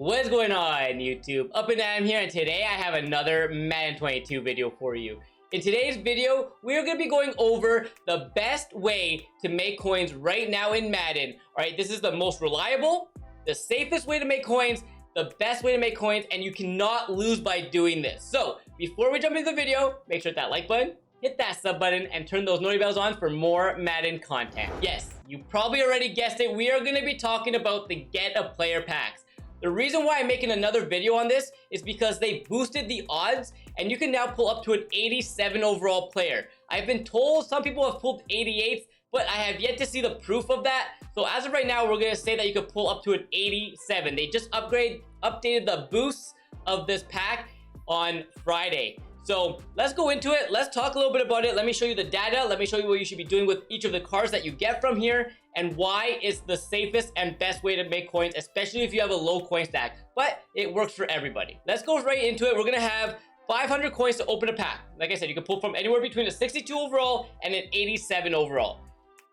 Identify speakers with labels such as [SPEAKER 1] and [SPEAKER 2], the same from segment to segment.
[SPEAKER 1] What's going on, YouTube? Up and Adam here, and today I have another Madden 22 video for you. In today's video, we're going to be going over the best way to make coins right now in Madden. Alright, this is the most reliable, the safest way to make coins, the best way to make coins, and you cannot lose by doing this. So, before we jump into the video, make sure to hit that like button, hit that sub button, and turn those notification bells on for more Madden content. Yes, you probably already guessed it, we are going to be talking about the Get a Player packs. The reason why I'm making another video on this is because they boosted the odds and you can now pull up to an 87 overall player. I've been told some people have pulled 88s, but I have yet to see the proof of that. So as of right now, we're going to say that you could pull up to an 87. They just updated the boosts of this pack on Friday. So let's go into it. Let's talk a little bit about it. Let me show you the data. Let me show you what you should be doing with each of the cards that you get from here and why it's the safest and best way to make coins, especially if you have a low coin stack. But it works for everybody. Let's go right into it. We're going to have 500 coins to open a pack. Like I said, you can pull from anywhere between a 62 overall and an 87 overall.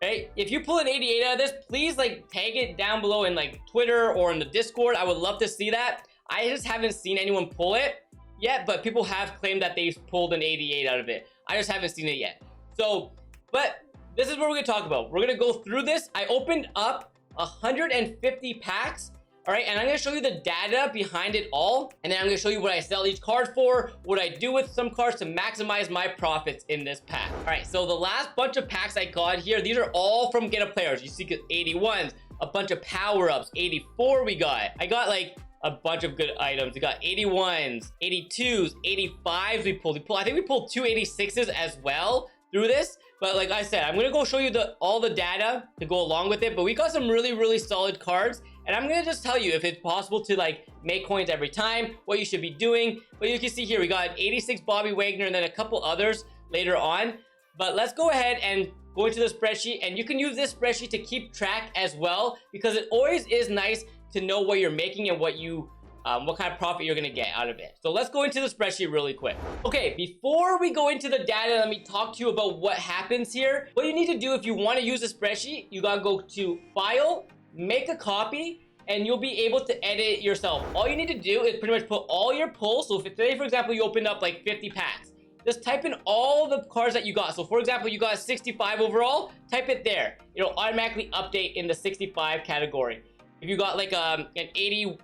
[SPEAKER 1] Right? If you pull an 88 out of this, please tag it down below in Twitter or in the Discord. I would love to see that. I just haven't seen anyone pull it yet, but people have claimed that they've pulled an 88 out of it. I just haven't seen it yet. So, but this is what we're gonna talk about. We're gonna go through this. I opened up 150 packs, all right, and I'm gonna show you the data behind it all, and then I'm gonna show you what I sell each card for, what I do with some cards to maximize my profits in this pack. All right, so the last bunch of packs I got here, these are all from Get a Players. You see 81s, a bunch of power-ups, 84 we got. I got a bunch of good items. We got 81s, 82s, 85s we pulled. I think we pulled two 86s as well through this. But like I said, I'm going to go show you all the data to go along with it. But we got some really solid cards. And I'm going to just tell you if it's possible to make coins every time, what you should be doing. But you can see here, we got 86 Bobby Wagner and then a couple others later on. But let's go ahead and go into the spreadsheet. And you can use this spreadsheet to keep track as well, because it always is nice to know what you're making and what kind of profit you're gonna get out of it. So let's go into the spreadsheet really quick. Okay, before we go into the data, let me talk to you about what happens here. What you need to do if you want to use a spreadsheet, you gotta go to File, make a copy, and you'll be able to edit it yourself. All you need to do is pretty much put all your pulls. So if today, for example, you opened up 50 packs, just type in all the cards that you got. So for example, you got 65 overall, type it there. It'll automatically update in the 65 category. If you got an 80,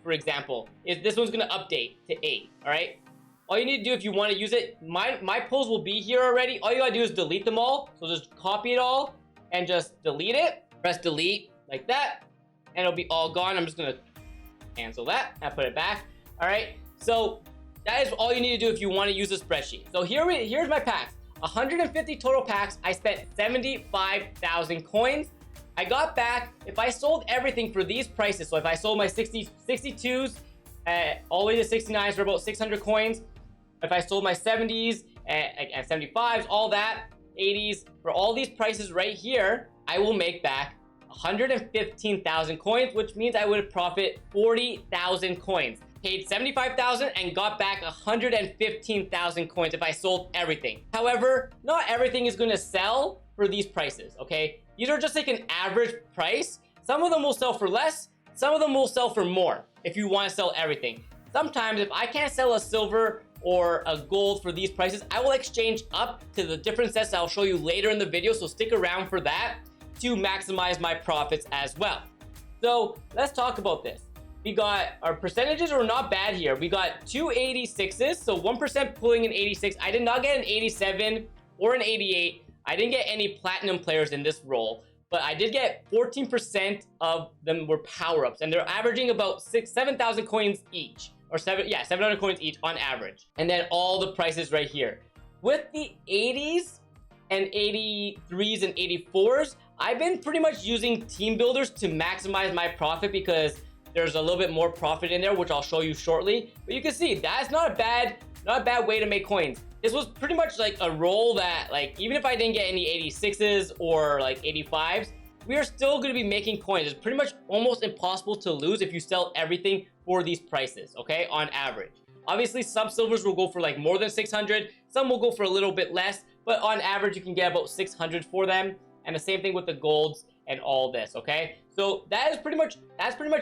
[SPEAKER 1] for example, this one's gonna update to 8, all right? All you need to do if you want to use it, my pulls will be here already. All you gotta do is delete them all. So just copy it all and just delete it. Press delete like that, and it'll be all gone. I'm just gonna cancel that and put it back. All right, so that is all you need to do if you want to use a spreadsheet. So here's my packs. 150 total packs. I spent 75,000 coins. I got back, if I sold everything for these prices, so if I sold my 62s all the way to 69s for about 600 coins, if I sold my 70s and 75s, all that, 80s, for all these prices right here, I will make back 115,000 coins, which means I would profit 40,000 coins. Paid 75,000 and got back 115,000 coins if I sold everything. However, not everything is going to sell for these prices, okay? These are just an average price. Some of them will sell for less. Some of them will sell for more if you want to sell everything. Sometimes if I can't sell a silver or a gold for these prices, I will exchange up to the different sets that I'll show you later in the video. So stick around for that to maximize my profits as well. So let's talk about this. We got our percentages are not bad here. We got two 86s, so 1% pulling an 86. I did not get an 87 or an 88. I didn't get any platinum players in this role, but I did get 14% of them were power-ups, and they're averaging about 7,000 coins each, or 700 coins each on average. And then all the prices right here. With the 80s and 83s and 84s, I've been pretty much using team builders to maximize my profit because there's a little bit more profit in there, which I'll show you shortly. But you can see that's not a bad way to make coins. This was pretty much a roll that even if I didn't get any 86s or 85s, we are still going to be making coins. It's pretty much almost impossible to lose if you sell everything for these prices, okay, on average. Obviously, some silvers will go for more than 600. Some will go for a little bit less, but on average, you can get about 600 for them. And the same thing with the golds and all this, okay? So that's pretty much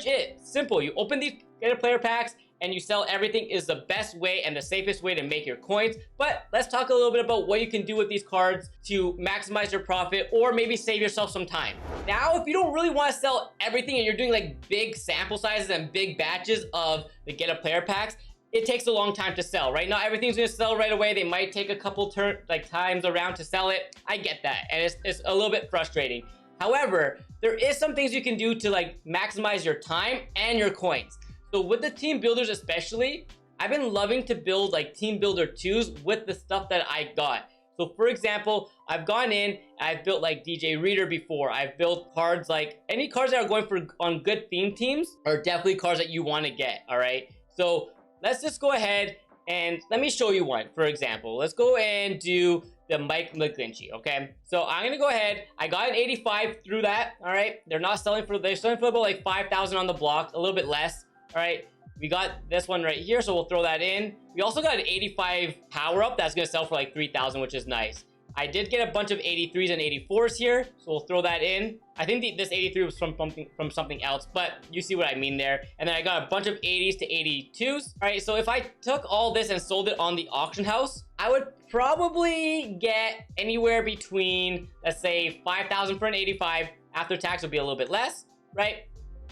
[SPEAKER 1] it. Simple. You open these get a player packs and you sell everything is the best way and the safest way to make your coins. But let's talk a little bit about what you can do with these cards to maximize your profit or maybe save yourself some time. Now, if you don't really want to sell everything and you're doing like big sample sizes and big batches of the get a player packs, it takes a long time to sell, right? Not everything's gonna sell right away. They might take a couple times around to sell it. I get that, and it's a little bit frustrating. However, there is some things you can do to like maximize your time and your coins. So with the team builders especially, I've been loving to build like team builder 2s with the stuff that I got. So for example, I've gone in, I've built like DJ Reader before. I've built cards like any cards that are going for on good theme teams are definitely cards that you want to get, all right? So let's just go ahead and let me show you one. For example, let's go and do the Mike McGlinchey, okay? So I'm gonna go ahead. I got an 85 through that, all right? They're selling for about like 5,000 on the block, a little bit less, all right? We got this one right here, so we'll throw that in. We also got an 85 power up that's gonna sell for like 3,000, which is nice. I did get a bunch of 83s and 84s here, so we'll throw that in. I think this 83 was from something else, but you see what I mean there. And then I got a bunch of 80s to 82s. All right, so if I took all this and sold it on the auction house, I would probably get anywhere between, let's say, 5,000 for an 85. After tax would be a little bit less, right?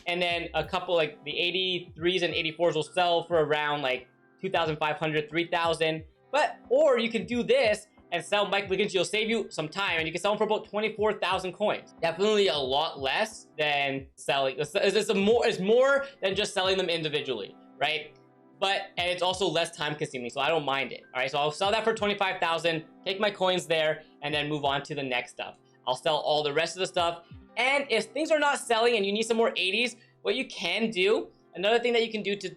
[SPEAKER 1] And then a couple like the 83s and 84s will sell for around like 2,500, 3,000. Or you can do this and sell Mike McGlinchey. Will save you some time, and you can sell them for about 24,000 coins. Definitely a lot less than selling. It's more than just selling them individually, right? And it's also less time consuming, so I don't mind it. All right, so I'll sell that for 25,000, take my coins there, and then move on to the next stuff. I'll sell all the rest of the stuff. And if things are not selling and you need some more 80s, what you can do, another thing that you can do to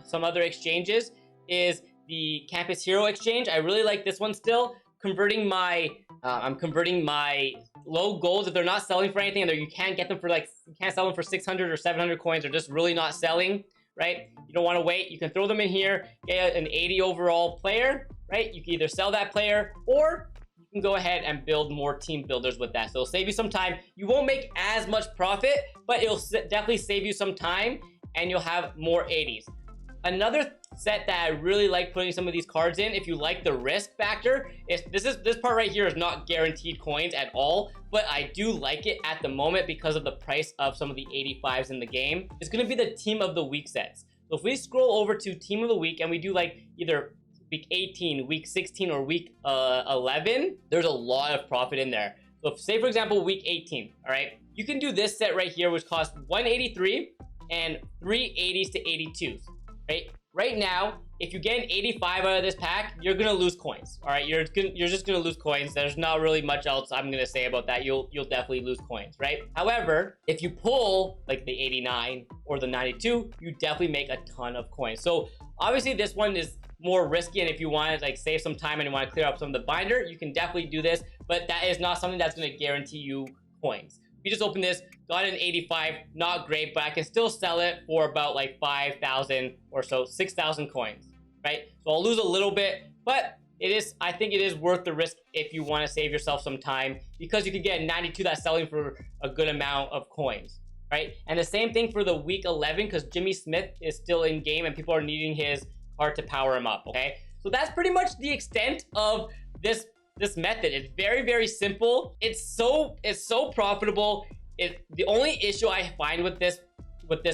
[SPEAKER 1] some other exchanges is the Campus Hero exchange. I really like this one still. I'm converting my low golds if they're not selling for anything, and you can't get them for like, you can't sell them for 600 or 700 coins. They're just really not selling, right? You don't want to wait. You can throw them in here, get an 80 overall player, right? You can either sell that player or you can go ahead and build more team builders with that. So it'll save you some time. You won't make as much profit, but it'll definitely save you some time and you'll have more 80s. Another set that I really like putting some of these cards in, if you like the risk factor, is this part right here is not guaranteed coins at all, but I do like it at the moment because of the price of some of the 85s in the game. It's going to be the Team of the Week sets. So if we scroll over to Team of the Week and we do like either week 18, week 16, or week 11, there's a lot of profit in there. So say for example, week 18, all right? You can do this set right here, which costs 183 and 3 80s to 82s. Right now, if you get an 85 out of this pack, you're gonna lose coins. All right, you're just gonna lose coins. There's not really much else I'm gonna say about that. You'll definitely lose coins, right? However, if you pull like the 89 or the 92, you definitely make a ton of coins. So obviously, this one is more risky, and if you want to like save some time and you want to clear up some of the binder, you can definitely do this. But that is not something that's gonna guarantee you coins. If you just open this, got an 85, not great, but I can still sell it for about like 5,000 or so, 6,000 coins, right? So I'll lose a little bit, but I think it is worth the risk if you want to save yourself some time, because you can get a 92 that's selling for a good amount of coins, right? And the same thing for the week 11, because Jimmy Smith is still in game and people are needing his card to power him up, okay? So that's pretty much the extent of this method. It's very, very simple. It's so profitable. The only issue I find with this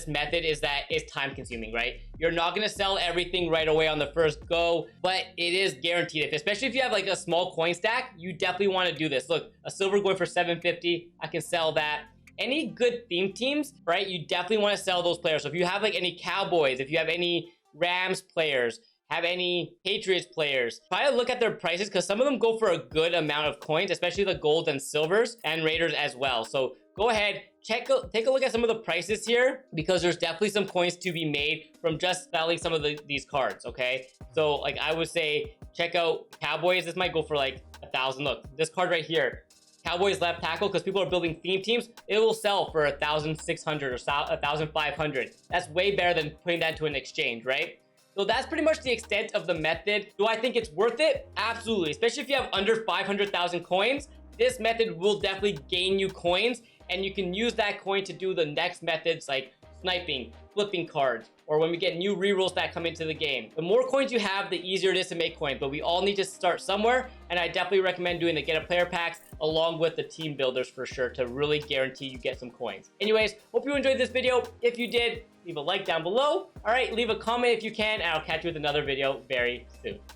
[SPEAKER 1] method is that it's time consuming, right? You're not gonna sell everything right away on the first go, but it is guaranteed. Especially if you have like a small coin stack, you definitely want to do this. Look, a silver going for 750, I can sell that. Any good theme teams, right? You definitely want to sell those players. So if you have like any Cowboys, if you have any Rams players, have any Patriots players, try to look at their prices, because some of them go for a good amount of coins, especially the golds and silvers, and Raiders as well. So go ahead, take a look at some of the prices here, because there's definitely some coins to be made from just selling some of these cards, okay? So like I would say, check out Cowboys. This might go for like 1,000. Look, this card right here, Cowboys left tackle, because people are building theme teams, it will sell for 1,600 or 1,500. That's way better than putting that into an exchange, right? So that's pretty much the extent of the method. Do I think it's worth it? Absolutely. Especially if you have under 500,000 coins, this method will definitely gain you coins. and you can use that coin to do the next methods like sniping, flipping cards, or when we get new rerolls that come into the game. The more coins you have, the easier it is to make coins, but we all need to start somewhere, and I definitely recommend doing the get a player packs along with the team builders for sure to really guarantee you get some coins. Anyways, hope you enjoyed this video. If you did, leave a like down below. All right, leave a comment if you can, and I'll catch you with another video very soon.